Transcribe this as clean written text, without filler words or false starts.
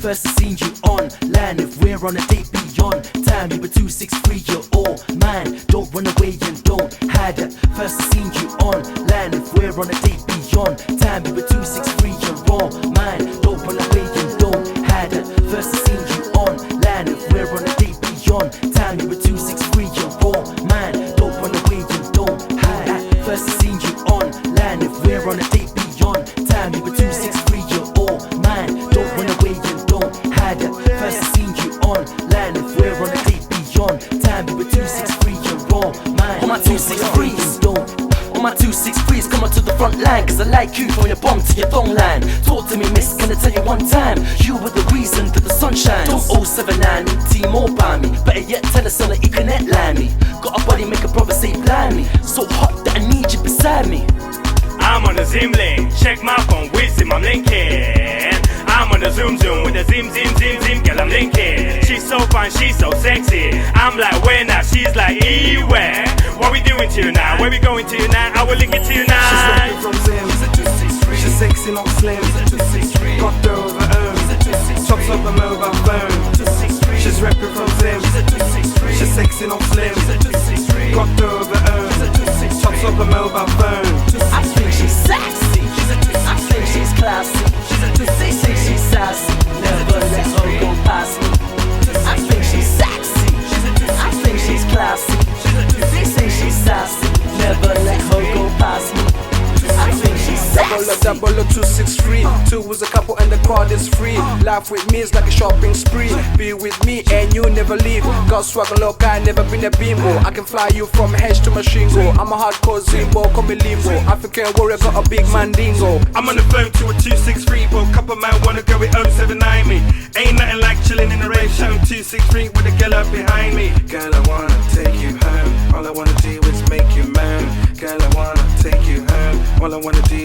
First I seen you online. If we're on a date beyond time, you were 263, you're all mine. Don't run away and don't hide it. First I seen you online. If we're on a date beyond time, you were 263, you're all mine. Don't run away and don't hide it. First I seen you online. If we're on a date beyond time, you were 263, you're all mine. Don't run away and don't hide it. First I seen you online. If we're on a date beyond time, you were 263, you're all mine. Don't run away and don't hide it. First I seen you online. If we're on a date beyond time, you were 263, you're all mine. On my 263s, don't. On my 263s, come on to the front line, cause I like you from your bum to your thong line. Talk to me, miss, can I tell you one time? You were the reason that the sun shines. Don't 079 T-Mobile me. Better yet, tell us on the Ethernet line me. Got a body, make a brother say blind me. So hot that I need you beside me. I'm on the Zoom link, check my phone with Zim, I'm linking. I'm on the Zoom with the Zim, girl, I'm linking. She's so fine, she's so sexy. I'm like, where now? She's like, where? What we doing to you now? Where we going to you now? I will link it to you now. She's repping from Zim, she's sexy, not slim. Got her over chops up a mobile phone. She's repping from Zim, she's sexy, not slim. Got her over chops up a mobile phone. I think she's sexy, I think she's classy, they say she's sassy, never let her go past me. I think she's sexy, I think she's classy, they say she's sassy, never let her go past me. I think she's sexy. Double or 263. Two is a couple and the card is free. Life with me is like a shopping spree. Be with me and you never leave. Got swag and look, I never been a bimbo. I can fly you from hedge to Mashingo. I'm a hardcore Zimbo, call me Limbo. African warrior, got a big mandingo. I'm on the phone to a 263, but a couple man wanna go with 079 me. Ain't nothing like chilling in the rave show 263 with a girl up behind me. Girl, I wanna take you home. All I wanna do is make you moan. Girl, I wanna take you home. All I wanna do